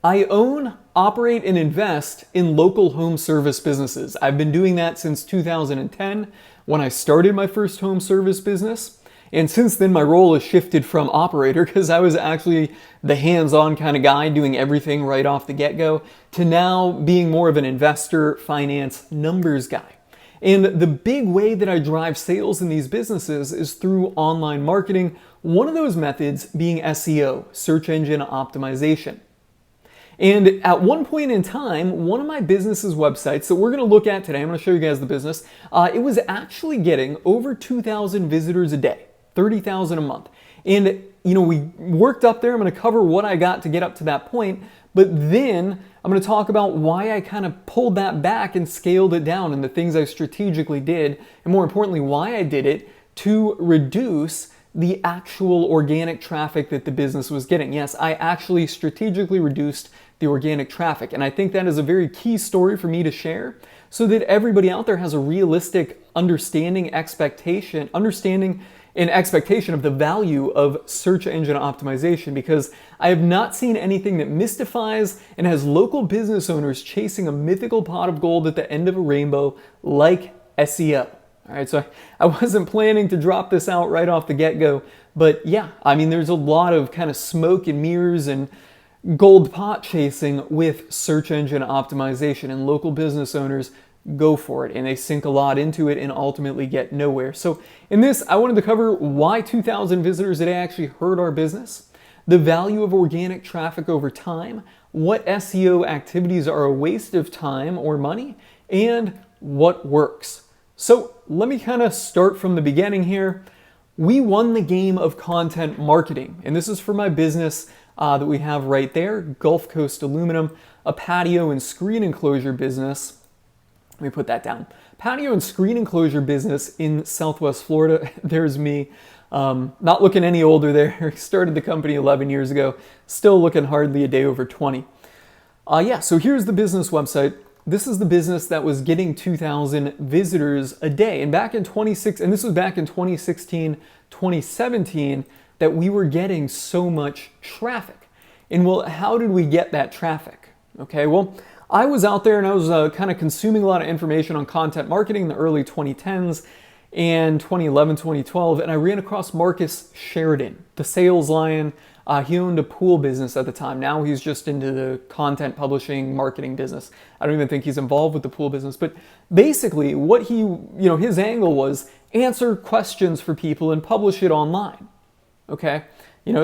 I own, operate, and invest in local home service businesses. I've been doing that since 2010 when I started my first home service business. And since then, my role has shifted from operator, because I was actually the hands-on kind of guy doing everything right off the get-go, to now being more of an investor, finance, numbers guy. And the big way that I drive sales in these businesses is through online marketing, one of those methods being SEO, search engine optimization. And at one point in time, one of my business's websites that we're going to look at today, I'm going to show you guys the business, it was actually getting over 2,000 visitors a day, 30,000 a month. And, we worked up there. I'm going to cover what I got to get up to that point, but then I'm going to talk about why I kind of pulled that back and scaled it down and the things I strategically did, and more importantly, why I did it to reduce the actual organic traffic that the business was getting. Yes, I actually strategically reduced the organic traffic. And I think that is a very key story for me to share so that everybody out there has a realistic understanding and expectation of the value of search engine optimization, because I have not seen anything that mystifies and has local business owners chasing a mythical pot of gold at the end of a rainbow like SEO. All right, so I wasn't planning to drop this out right off the get-go, but yeah, there's a lot of kind of smoke and mirrors and gold pot chasing with search engine optimization, and local business owners go for it and they sink a lot into it and ultimately get nowhere. So in this, I wanted to cover why 2,000 visitors a day actually hurt our business, the value of organic traffic over time, what SEO activities are a waste of time or money, and what works. So let me kind of start from the beginning here. We won the game of content marketing, and this is for my business that we have right there, Gulf Coast Aluminum, a patio and screen enclosure business. Let me put that down. Patio and screen enclosure business in Southwest Florida. There's me, not looking any older there. Started the company 11 years ago, still looking hardly a day over 20. So here's the business website. This is the business that was getting 2,000 visitors a day. And this was back in 2016, 2017, that we were getting so much traffic. And well, how did we get that traffic? Okay, well, I was out there and I was kind of consuming a lot of information on content marketing in the early 2010s and 2011, 2012, and I ran across Marcus Sheridan, the sales lion. He owned a pool business at the time. Now he's just into the content publishing marketing business. I don't even think he's involved with the pool business, but basically what his angle was answer questions for people and publish it online. Okay,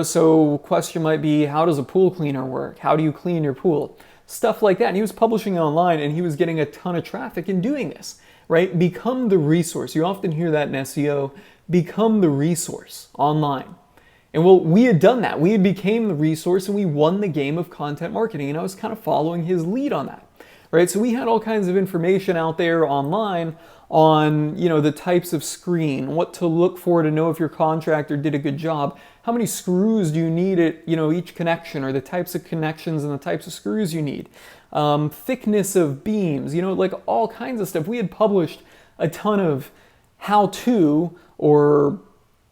so question might be, how does a pool cleaner work? How do you clean your pool? Stuff like that. And he was publishing it online and he was getting a ton of traffic in doing this, right? Become the resource. You often hear that in SEO, become the resource online. And well, we had done that. We had became the resource and we won the game of content marketing. And I was kind of following his lead on that, right? So we had all kinds of information out there online on, the types of screen, what to look for to know if your contractor did a good job, how many screws do you need at, each connection, or the types of connections and the types of screws you need, thickness of beams, like all kinds of stuff. We had published a ton of how-to, or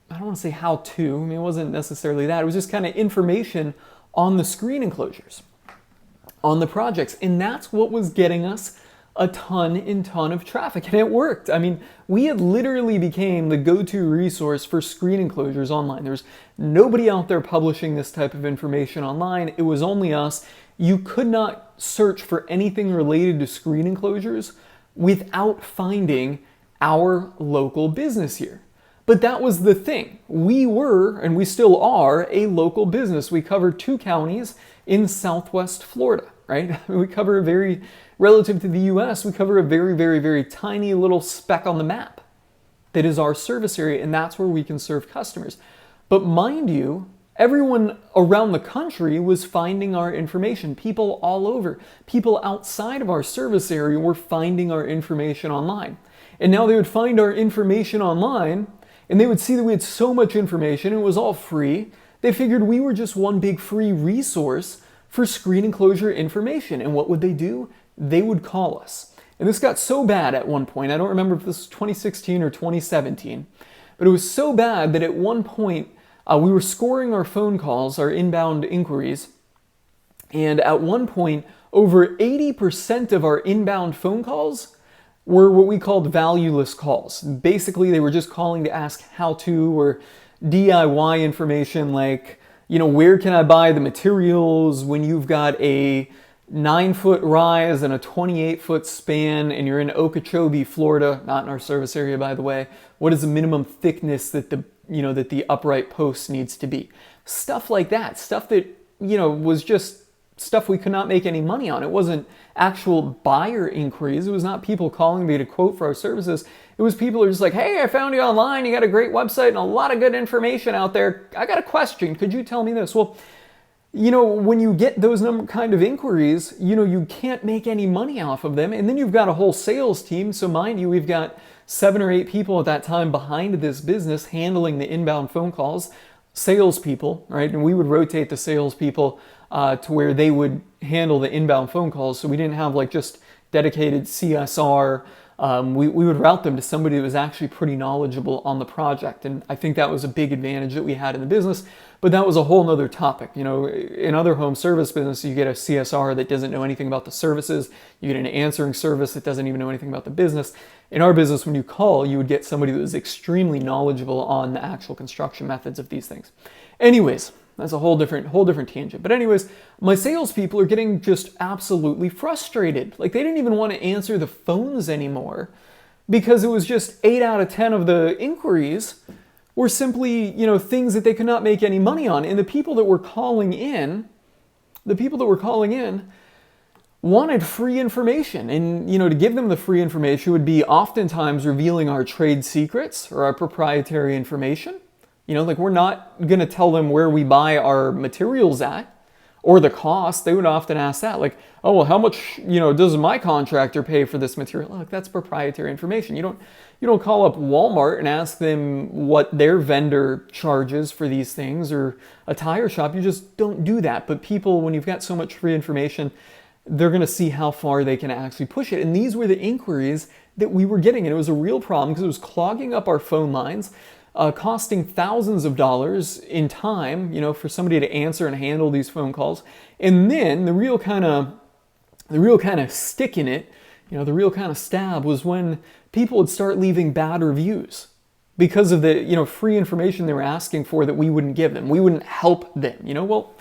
I don't want to say how-to, it wasn't necessarily that. It was just kind of information on the screen enclosures, on the projects. And that's what was getting us a ton of traffic, and it worked. We had literally became the go-to resource for screen enclosures online. There's nobody out there publishing this type of information online. It was only us. You could not search for anything related to screen enclosures without finding our local business here. But that was the thing. We were, and we still are, a local business. We cover 2 counties in Southwest Florida, right? We cover relative to the US, we cover a very, very, very tiny little speck on the map that is our service area, and that's where we can serve customers. But mind you, everyone around the country was finding our information. People all over, people outside of our service area were finding our information online. And now they would find our information online, and they would see that we had so much information, and it was all free. They figured we were just one big free resource for screen enclosure information. And what would they do? They would call us. And this got so bad at one point, I don't remember if this was 2016 or 2017, but it was so bad that at one point we were scoring our phone calls, our inbound inquiries, And at one point, over 80% of our inbound phone calls were what we called valueless calls. Basically, they were just calling to ask how to or DIY information like, where can I buy the materials when you've got a 9-foot rise and a 28-foot span and you're in Okeechobee, Florida, not in our service area, by the way. What is the minimum thickness that the upright post needs to be? Stuff like that, stuff that, was just stuff we could not make any money on. It wasn't actual buyer inquiries. It was not people calling me to quote for our services. It was people who are just like, hey, I found you online. You got a great website and a lot of good information out there. I got a question. Could you tell me this? Well, when you get those kind of inquiries, you can't make any money off of them. And then you've got a whole sales team. So mind you, we've got 7 or 8 people at that time behind this business handling the inbound phone calls, salespeople, right? And we would rotate the salespeople to where they would handle the inbound phone calls. So we didn't have like just dedicated CSR. We would route them to somebody that was actually pretty knowledgeable on the project. And I think that was a big advantage that we had in the business. But that was a whole nother topic. In other home service businesses, you get a CSR that doesn't know anything about the services. You get an answering service that doesn't even know anything about the business. In our business, when you call, you would get somebody that was extremely knowledgeable on the actual construction methods of these things. Anyways, that's a whole different tangent. But anyways, my salespeople are getting just absolutely frustrated. Like they didn't even want to answer the phones anymore because it was just 8 out of 10 of the inquiries were simply, things that they could not make any money on. And the people that were calling in wanted free information. And, to give them the free information would be oftentimes revealing our trade secrets or our proprietary information. Like we're not going to tell them where we buy our materials at or the cost. They would often ask that, like, oh, well, how much, does my contractor pay for this material? Look, that's proprietary information. You don't call up Walmart and ask them what their vendor charges for these things or a tire shop. You just don't do that. But people, when you've got so much free information, they're going to see how far they can actually push it. And these were the inquiries that we were getting. And it was a real problem because it was clogging up our phone lines. Costing thousands of dollars in time, for somebody to answer and handle these phone calls. And then the real kind of stick in it, the real kind of stab was when people would start leaving bad reviews because of the, free information they were asking for that we wouldn't give them. We wouldn't help them. Well,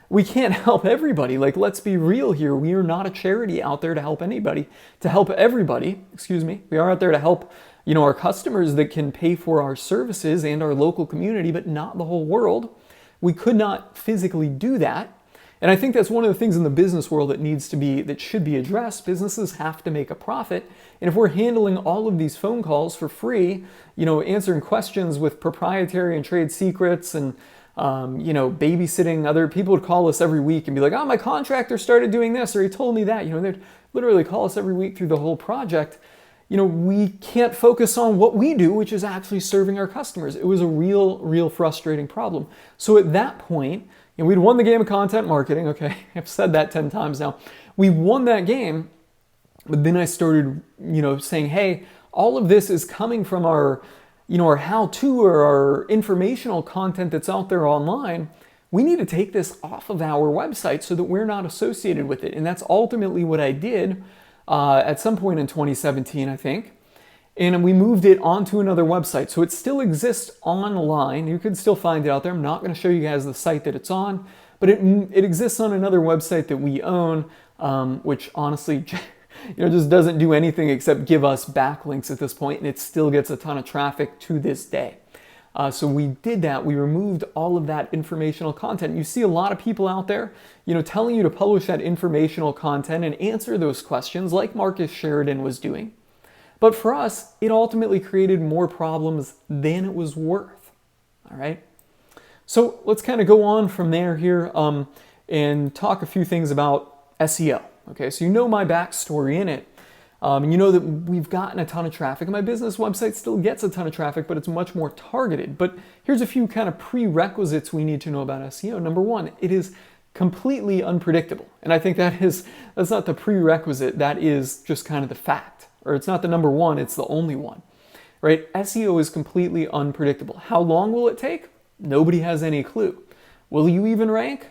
we can't help everybody. Like, let's be real here. We are not a charity out there to help anybody, to help everybody. Excuse me. We are out there to help our customers that can pay for our services and our local community, but not the whole world. We could not physically do that. And I think that's one of the things in the business world that should be addressed. Businesses have to make a profit. And if we're handling all of these phone calls for free, answering questions with proprietary and trade secrets and, babysitting other people would call us every week and be like, oh, my contractor started doing this, or he told me that, they'd literally call us every week through the whole project. We can't focus on what we do, which is actually serving our customers. It was a real frustrating problem. So at that point, we'd won the game of content marketing. Okay, I've said that 10 times now. We won that game, but then I started, saying, hey, all of this is coming from our how-to or our informational content that's out there online. We need to take this off of our website so that we're not associated with it. And that's ultimately what I did. At some point in 2017, I think, and we moved it onto another website. So it still exists online. You can still find it out there. I'm not going to show you guys the site that it's on, but it exists on another website that we own, which honestly, just doesn't do anything except give us backlinks at this point, and it still gets a ton of traffic to this day. So we did that. We removed all of that informational content. You see a lot of people out there, telling you to publish that informational content and answer those questions like Marcus Sheridan was doing. But for us, it ultimately created more problems than it was worth. All right. So let's kind of go on from there here and talk a few things about SEO. Okay. So my backstory in it. And that we've gotten a ton of traffic. And my business website still gets a ton of traffic, but it's much more targeted. But here's a few kind of prerequisites we need to know about SEO. Number one, it is completely unpredictable. And I think that's not the prerequisite. That is just kind of the fact. Or it's not the number one, it's the only one. Right? SEO is completely unpredictable. How long will it take? Nobody has any clue. Will you even rank?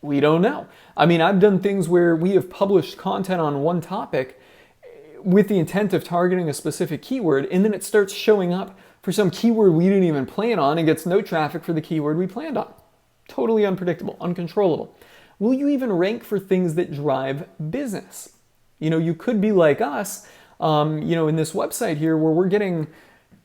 We don't know. I mean, I've done things where we have published content on one topic with the intent of targeting a specific keyword, and then it starts showing up for some keyword we didn't even plan on and gets no traffic for the keyword we planned on. Totally unpredictable, uncontrollable. Will you even rank for things that drive business? You know, you could be like us, in this website here where we're getting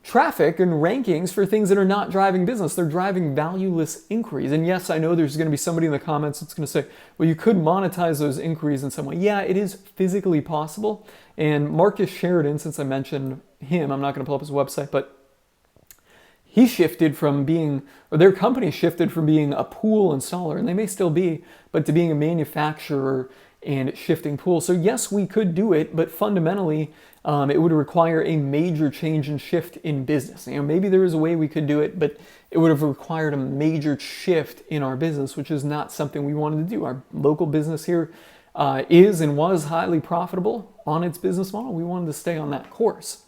traffic and rankings for things that are not driving business. They're driving valueless inquiries. And yes, I know there's going to be somebody in the comments that's going to say, well, you could monetize those inquiries in some way. Yeah, it is physically possible. And Marcus Sheridan, since I mentioned him, I'm not going to pull up his website, but he shifted from being, or their company shifted from being a pool installer, and they may still be, but to being a manufacturer and shifting pools. So yes, we could do it, but fundamentally, it would require a major change and shift in business. You know, maybe there is a way we could do it, but it would have required a major shift in our business, which is not something we wanted to do. Our local business here is and was highly profitable on its business model. We wanted to stay on that course.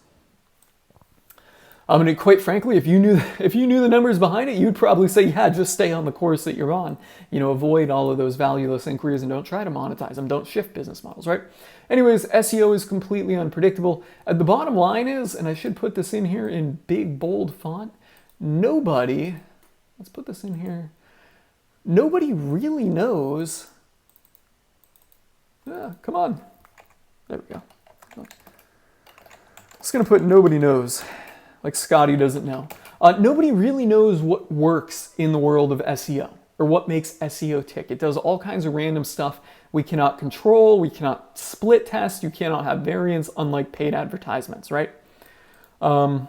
I mean, quite frankly, if you knew the numbers behind it, you'd probably say, yeah, just stay on the course that you're on. You know, avoid all of those valueless inquiries and don't try to monetize them. Don't shift business models, right? Anyways, SEO is completely unpredictable. The bottom line is, and I should put this in here in big, bold font, let's put this in here. Nobody really knows. Come on. There we go. Just going to put nobody knows. Like Scotty doesn't know. Nobody really knows what works in the world of SEO or what makes SEO tick. It does all kinds of random stuff we cannot control, we cannot split test, you cannot have variance, unlike paid advertisements, right? So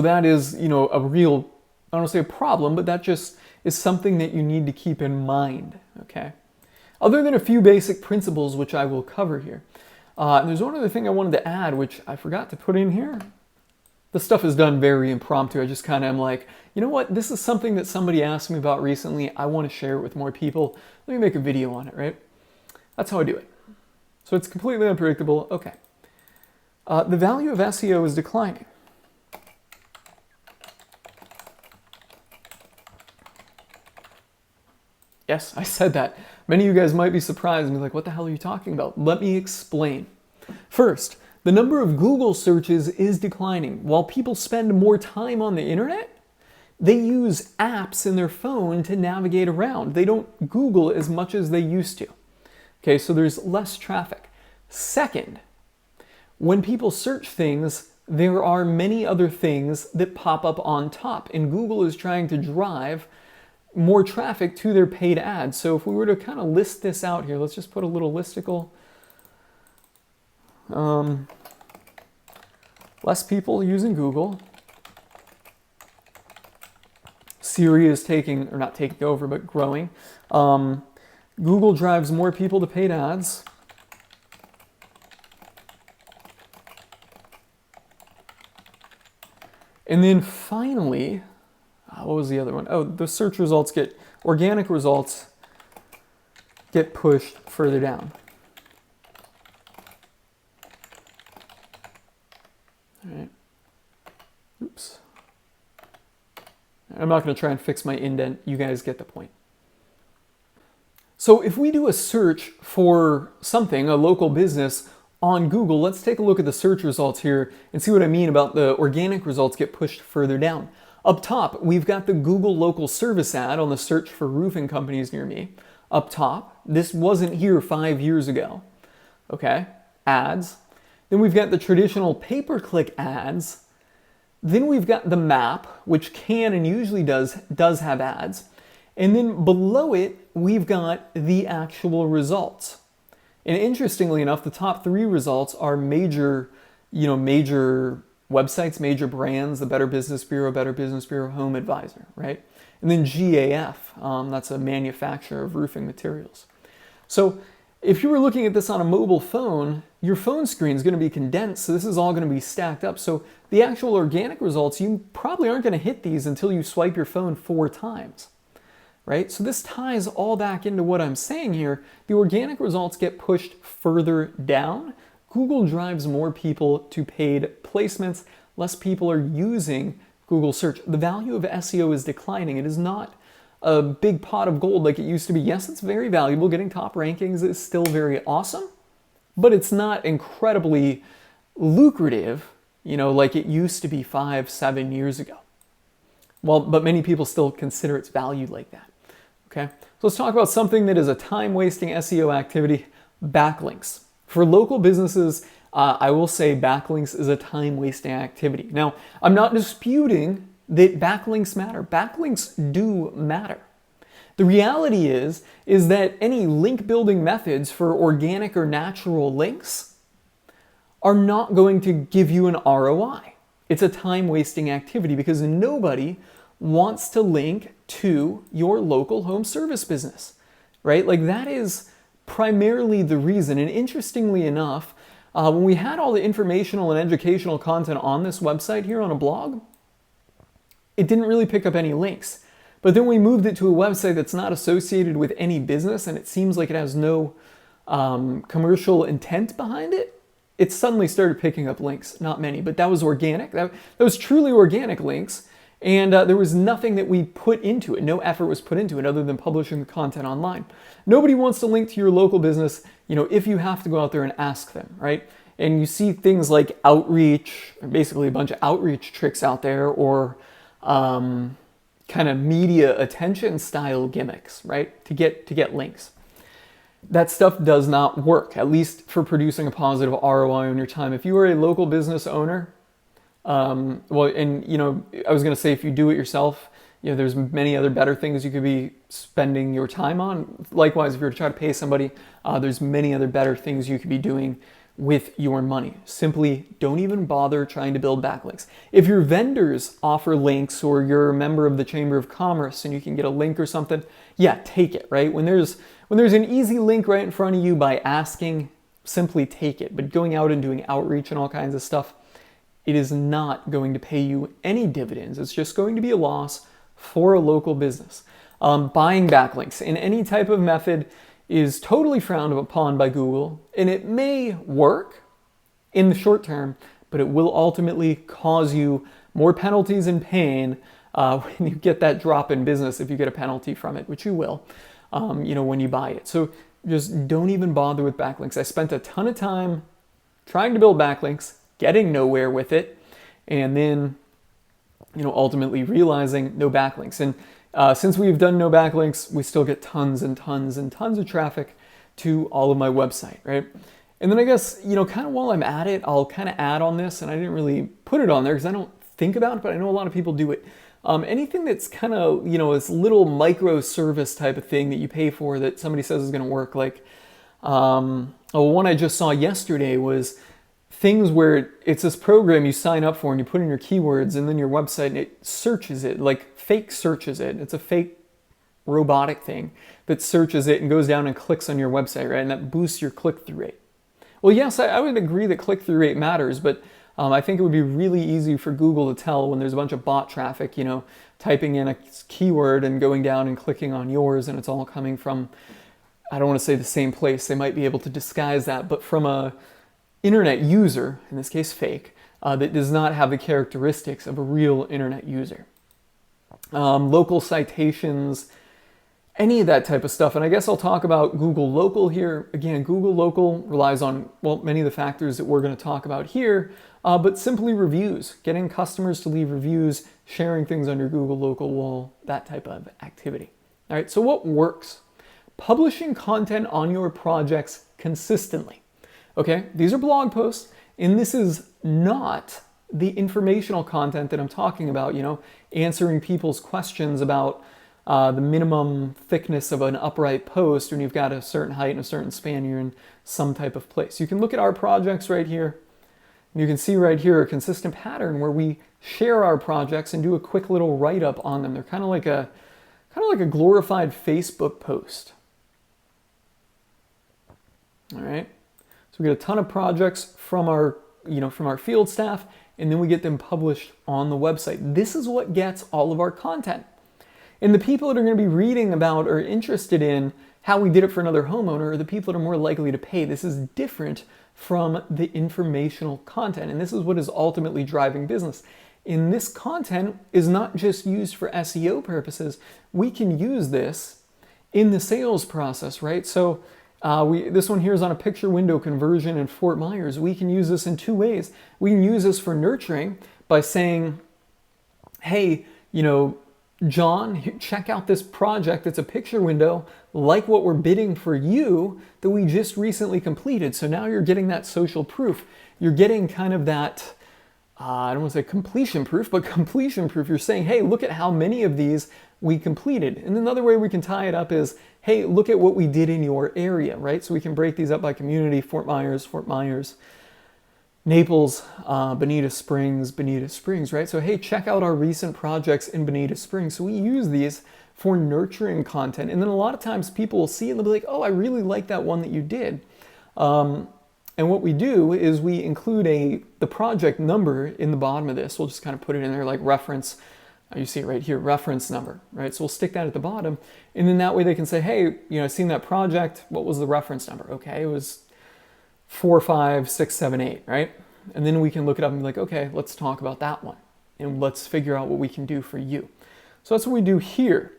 that is, a real, I don't want to say a problem, but that just is something that you need to keep in mind, okay? Other than a few basic principles, which I will cover here. And there's one other thing I wanted to add, which I forgot to put in here. The stuff is done very impromptu. I just kind of am like, you know what? This is something that somebody asked me about recently. I want to share it with more people. Let me make a video on it, right? That's how I do it. So it's completely unpredictable. Okay. The value of SEO is declining. Yes, I said that. Many of you guys might be surprised and be like, what the hell are you talking about? Let me explain. First, the number of Google searches is declining. While people spend more time on the internet, they use apps in their phone to navigate around. They don't Google as much as they used to. Okay, so there's less traffic. Second, when people search things, there are many other things that pop up on top, and Google is trying to drive more traffic to their paid ads. So if we were to kind of list this out here, let's just put a little listicle. Less people using Google. Siri is not taking over, but growing. Google drives more people to paid ads. And then finally, what was the other one? Oh, the search results organic results get pushed further down. All right. Oops. I'm not going to try and fix my indent. You guys get the point. So if we do a search for something, a local business, on Google, let's take a look at the search results here and see what I mean about the organic results get pushed further down. Up top, we've got the Google local service ad on the search for roofing companies near me. Up top, this wasn't here 5 years ago. Okay, ads. Then we've got the traditional pay-per-click ads. Then we've got the map, which can and usually does have ads. And then below it, we've got the actual results. And interestingly enough, the top 3 results are major websites, major brands, the Better Business Bureau, Home Advisor, right? And then GAF, that's a manufacturer of roofing materials. So if you were looking at this on a mobile phone, your phone screen is going to be condensed, so this is all going to be stacked up. So the actual organic results, you probably aren't going to hit these until you swipe your phone 4 times, right? So this ties all back into what I'm saying here. The organic results get pushed further down. Google drives more people to paid placements. Less people are using Google search. The value of SEO is declining. It is not a big pot of gold like it used to be. Yes, it's very valuable. Getting top rankings is still very awesome, but it's not incredibly lucrative, like it used to be 5-7 years ago. Well, but many people still consider its value like that. Okay, so let's talk about something that is a time-wasting SEO activity: backlinks. For local businesses, I will say backlinks is a time-wasting activity. Now, I'm not disputing that backlinks matter. Backlinks do matter. The reality is that any link building methods for organic or natural links are not going to give you an ROI. It's a time-wasting activity because nobody wants to link to your local home service business, right? Like that is primarily the reason. And interestingly enough, when we had all the informational and educational content on this website here on a blog, it didn't really pick up any links. But then we moved it to a website that's not associated with any business and it seems like it has no commercial intent behind it. It suddenly started picking up links, not many, but that was organic. That was truly organic links. And there was nothing that we put into it. No effort was put into it other than publishing the content online. Nobody wants to link to your local business, if you have to go out there and ask them, right? And you see things like outreach, basically a bunch of outreach tricks out there, or kind of media attention style gimmicks, right? To get links. That stuff does not work, at least for producing a positive ROI on your time. If you are a local business owner, I was going to say if you do it yourself, there's many other better things you could be spending your time on. Likewise, if you're to try to pay somebody, there's many other better things you could be doing with your money. Simply don't even bother trying to build backlinks. If your vendors offer links or you're a member of the Chamber of Commerce and you can get a link or something, yeah, take it, right? When there's an easy link right in front of you by asking, simply take it. But going out and doing outreach and all kinds of stuff, it is not going to pay you any dividends. It's just going to be a loss for a local business. Buying backlinks in any type of method is totally frowned upon by Google, and it may work in the short term, but it will ultimately cause you more penalties and pain when you get that drop in business, if you get a penalty from it, which you will, when you buy it. So just don't even bother with backlinks. I spent a ton of time trying to build backlinks, getting nowhere with it, and then ultimately realizing no backlinks. And since we've done no backlinks, we still get tons and tons and tons of traffic to all of my website, right? And then I guess, kind of while I'm at it, I'll kind of add on this, and I didn't really put it on there because I don't think about it, but I know a lot of people do it. Anything that's kind of, this little microservice type of thing that you pay for that somebody says is going to work. Like, one I just saw yesterday was things where it's this program you sign up for and you put in your keywords and then your website and it searches it, like fake searches it. It's a fake robotic thing that searches it and goes down and clicks on your website, right? And that boosts your click-through rate. Well, yes, I would agree that click-through rate matters, but I think it would be really easy for Google to tell when there's a bunch of bot traffic, typing in a keyword and going down and clicking on yours and it's all coming from, I don't want to say the same place. They might be able to disguise that, but from a internet user, in this case fake, that does not have the characteristics of a real internet user. Local citations, any of that type of stuff. And I guess I'll talk about Google Local here. Again, Google Local relies on, many of the factors that we're going to talk about here, but simply reviews, getting customers to leave reviews, sharing things on your Google Local wall, that type of activity. All right, so what works? Publishing content on your projects consistently. Okay, these are blog posts, and this is not the informational content that I'm talking about, answering people's questions about the minimum thickness of an upright post when you've got a certain height and a certain span, you're in some type of place. You can look at our projects right here, and you can see right here a consistent pattern where we share our projects and do a quick little write-up on them. They're kind of like a glorified Facebook post. All right. We get a ton of projects from our field staff, and then we get them published on the website. This is what gets all of our content. And the people that are going to be reading about or interested in how we did it for another homeowner are the people that are more likely to pay. This is different from the informational content, and this is what is ultimately driving business. And this content is not just used for SEO purposes. We can use this in the sales process, right? So this one here is on a picture window conversion in Fort Myers. We can use this in two ways. We can use this for nurturing by saying, hey, John, check out this project. It's a picture window like what we're bidding for you that we just recently completed. So now you're getting that social proof. You're getting kind of that, I don't want to say completion proof, but completion proof. You're saying, hey, look at how many of these we completed. And another way we can tie it up is, hey, look at what we did in your area, right? So we can break these up by community, Fort Myers, Naples, Bonita Springs, right? So, hey, check out our recent projects in Bonita Springs. So we use these for nurturing content. And then a lot of times people will see it and they'll be like, oh, I really like that one that you did. And what we do is we include the project number in the bottom of this. We'll just kind of put it in there like reference. You see it right here, reference number, right? So we'll stick that at the bottom. And then that way they can say, hey, I've seen that project. What was the reference number? Okay, it was 45678, right? And then we can look it up and be like, okay, let's talk about that one. And let's figure out what we can do for you. So that's what we do here.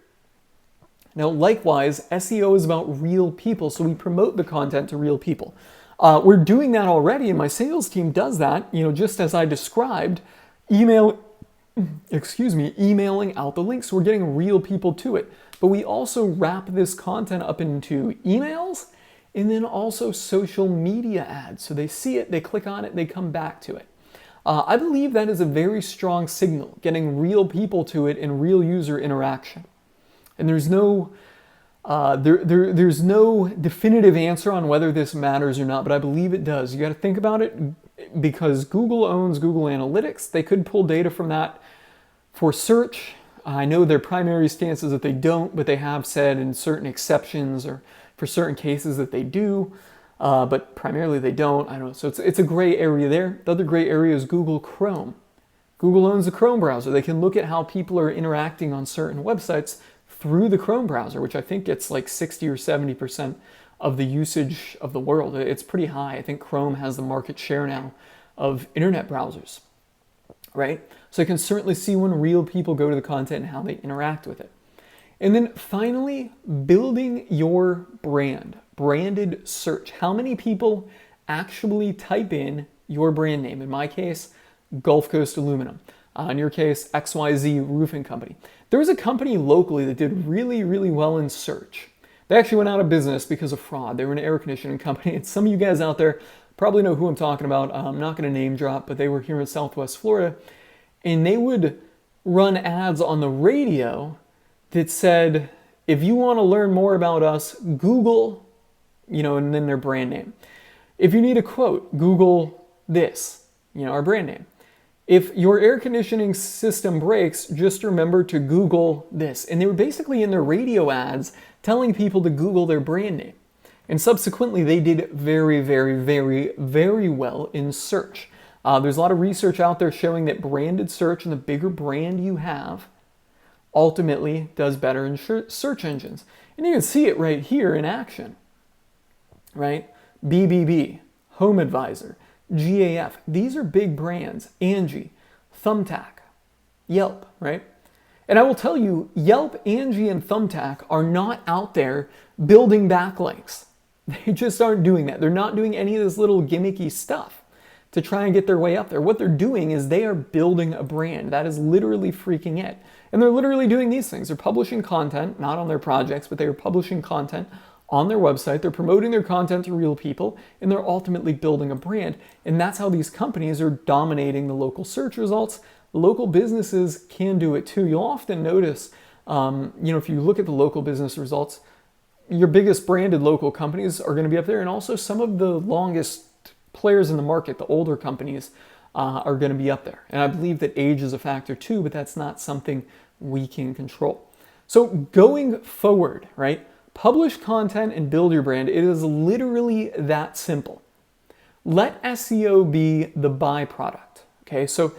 Now, likewise, SEO is about real people. So we promote the content to real people. We're doing that already, and my sales team does that, just as I described, emailing out the links. So we're getting real people to it. But we also wrap this content up into emails and then also social media ads. So they see it, they click on it, they come back to it. I believe that is a very strong signal, getting real people to it and real user interaction. And there's no there's no definitive answer on whether this matters or not, but I believe it does. You got to think about it because Google owns Google Analytics. They could pull data from that for search. I know their primary stance is that they don't, but they have said in certain exceptions or for certain cases that they do, but primarily they don't. I don't know. So it's a gray area there. The other gray area is Google Chrome. Google owns the Chrome browser. They can look at how people are interacting on certain websites through the Chrome browser, which I think it's like 60 or 70% of the usage of the world. It's pretty high. I think Chrome has the market share now of internet browsers, right? So you can certainly see when real people go to the content and how they interact with it. And then finally, building your brand, branded search. How many people actually type in your brand name? In my case, Gulf Coast Aluminum. In your case, XYZ Roofing Company. There was a company locally that did really, really well in search. They actually went out of business because of fraud. They were an air conditioning company. And some of you guys out there probably know who I'm talking about. I'm not going to name drop, but they were here in Southwest Florida. And they would run ads on the radio that said, if you want to learn more about us, Google, and then their brand name. If you need a quote, Google this, our brand name. If your air conditioning system breaks, just remember to Google this. And they were basically in their radio ads telling people to Google their brand name. And subsequently, they did very, very, very, very well in search. There's a lot of research out there showing that branded search, and the bigger brand you have, ultimately does better in search engines. And you can see it right here in action, right? BBB, Home Advisor, GAF. These are big brands. Angie, Thumbtack, Yelp, right? And I will tell you, Yelp, Angie, and Thumbtack are not out there building backlinks. They just aren't doing that. They're not doing any of this little gimmicky stuff to try and get their way up there. What they're doing is they are building a brand. That is literally freaking it. And they're literally doing these things. They're publishing content, not on their projects, but they are publishing content on their website. They're promoting their content to real people, and they're ultimately building a brand. And that's how these companies are dominating the local search results. Local businesses can do it too. You'll often notice, if you look at the local business results, your biggest branded local companies are going to be up there. And also some of the longest players in the market, the older companies, are going to be up there. And I believe that age is a factor too, but that's not something we can control. So going forward, right? Publish content and build your brand. It is literally that simple. Let SEO be the byproduct. Okay, so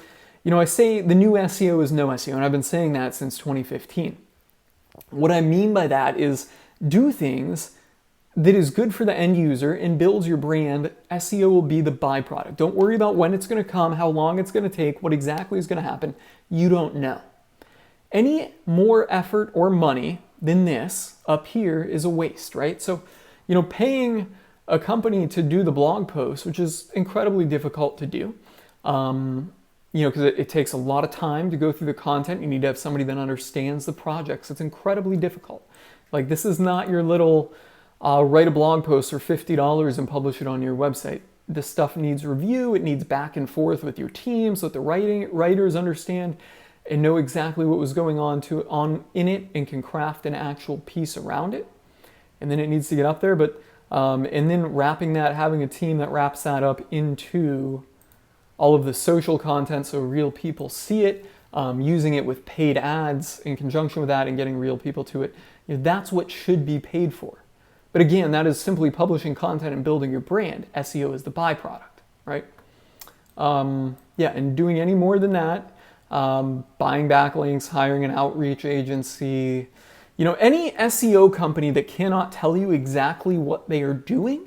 I say the new SEO is no SEO, and I've been saying that since 2015. What I mean by that is do things that is good for the end user and builds your brand, SEO will be the byproduct. Don't worry about when it's going to come, how long it's going to take, what exactly is going to happen. You don't know. Any more effort or money than this up here is a waste, right? So, paying a company to do the blog post, which is incredibly difficult to do, because it takes a lot of time to go through the content. You need to have somebody that understands the projects. It's incredibly difficult. Like, this is not your little write a blog post for $50 and publish it on your website. This stuff needs review. It needs back and forth with your team so that the writers understand and know exactly what was going on in it and can craft an actual piece around it. And then it needs to get up there. But and then wrapping that, having a team that wraps that up into all of the social content so real people see it, using it with paid ads in conjunction with that and getting real people to it. That's what should be paid for. But again, that is simply publishing content and building your brand. SEO is the byproduct, right? And doing any more than that, buying backlinks, hiring an outreach agency, any SEO company that cannot tell you exactly what they are doing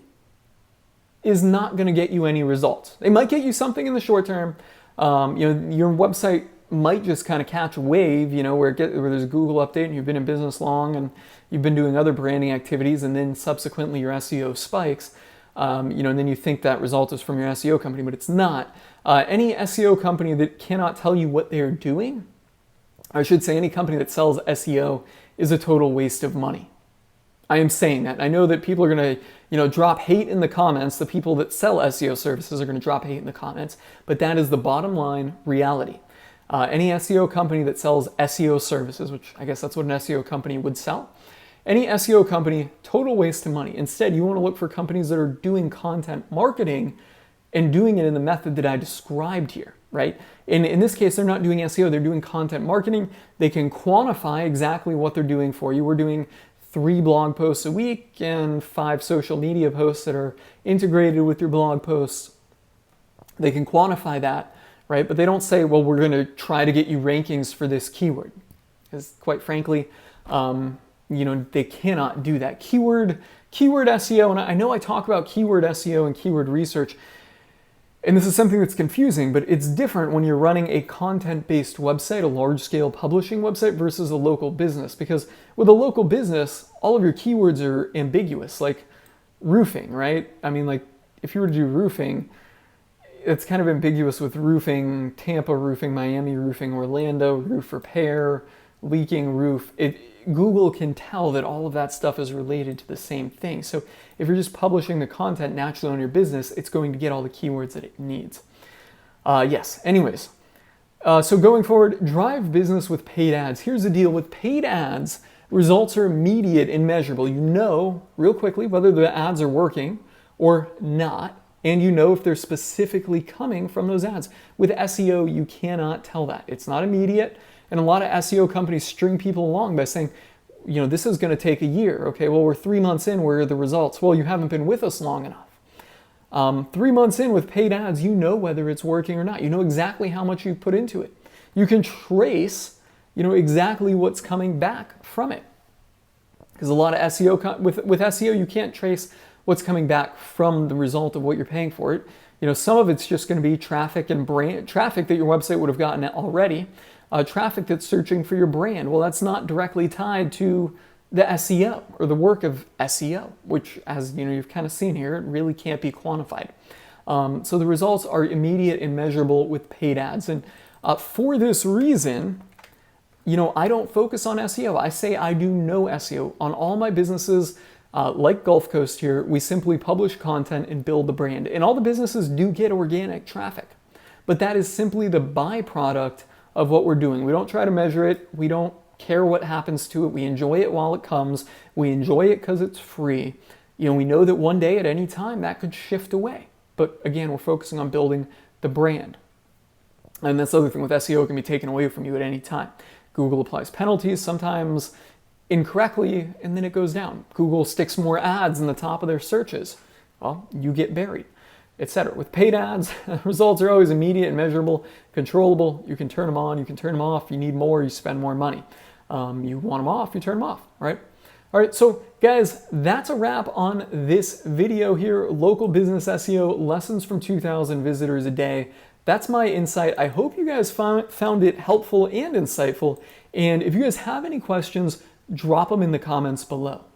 is not going to get you any results. They might get you something in the short term. Your website might just kind of catch a wave, where there's a Google update and you've been in business long and you've been doing other branding activities, and then subsequently your SEO spikes, and then you think that result is from your SEO company, but it's not. Any SEO company that cannot tell you what they're doing, I should say any company that sells SEO, is a total waste of money. I am saying that. I know that people are going to, drop hate in the comments. The people that sell SEO services are going to drop hate in the comments, but that is the bottom line reality. Any SEO company that sells SEO services, which I guess that's what an SEO company would sell, any SEO company, total waste of money. Instead, you want to look for companies that are doing content marketing and doing it in the method that I described here, right? In this case, they're not doing SEO, they're doing content marketing. They can quantify exactly what they're doing for you. We're doing 3 blog posts a week and 5 social media posts that are integrated with your blog posts. They can quantify that, right? But they don't say, well, we're going to try to get you rankings for this keyword. Because quite frankly, they cannot do that. Keyword SEO, and I know I talk about keyword SEO and keyword research, and this is something that's confusing, but it's different when you're running a content-based website, a large-scale publishing website, versus a local business. Because with a local business, all of your keywords are ambiguous, like roofing, right? I mean, like, if you were to do roofing, it's kind of ambiguous with roofing, Tampa roofing, Miami roofing, Orlando roof repair, leaking roof. Google can tell that all of that stuff is related to the same thing. So if you're just publishing the content naturally on your business, it's going to get all the keywords that it needs. Anyways. So going forward, drive business with paid ads. Here's the deal. With paid ads, results are immediate and measurable. You know real quickly whether the ads are working or not, and you know if they're specifically coming from those ads. With SEO, you cannot tell that. It's not immediate. And a lot of SEO companies string people along by saying, this is going to take a year. Okay, well, we're 3 months in. Where are the results? Well, you haven't been with us long enough. 3 months in with paid ads, you know whether it's working or not. You know exactly how much you put into it. You can trace, exactly what's coming back from it. Because a lot of SEO, with SEO, you can't trace what's coming back from the result of what you're paying for it. Some of it's just going to be traffic and traffic that your website would have gotten already. Traffic that's searching for your brand. Well, that's not directly tied to the SEO or the work of SEO, which, as you've kind of seen here, it really can't be quantified. So the results are immediate and measurable with paid ads. And for this reason, I don't focus on SEO. I say I do no SEO. On all my businesses, like Gulf Coast here, we simply publish content and build the brand. And all the businesses do get organic traffic, but that is simply the byproduct of what we're doing. We don't try to measure it. We don't care what happens to it. We enjoy it while it comes. We enjoy it because it's free. We know that one day at any time that could shift away. But again, we're focusing on building the brand. And that's the other thing with SEO, it can be taken away from you at any time. Google applies penalties, sometimes incorrectly, and then it goes down. Google sticks more ads in the top of their searches. Well, you get buried, etc. With paid ads, results are always immediate and measurable, controllable. You can turn them on, you can turn them off. You need more, you spend more money. You want them off, you turn them off, right? All right, so guys, that's a wrap on this video here. Local business SEO, lessons from 2,000 visitors a day. That's my insight. I hope you guys found it helpful and insightful. And if you guys have any questions, drop them in the comments below.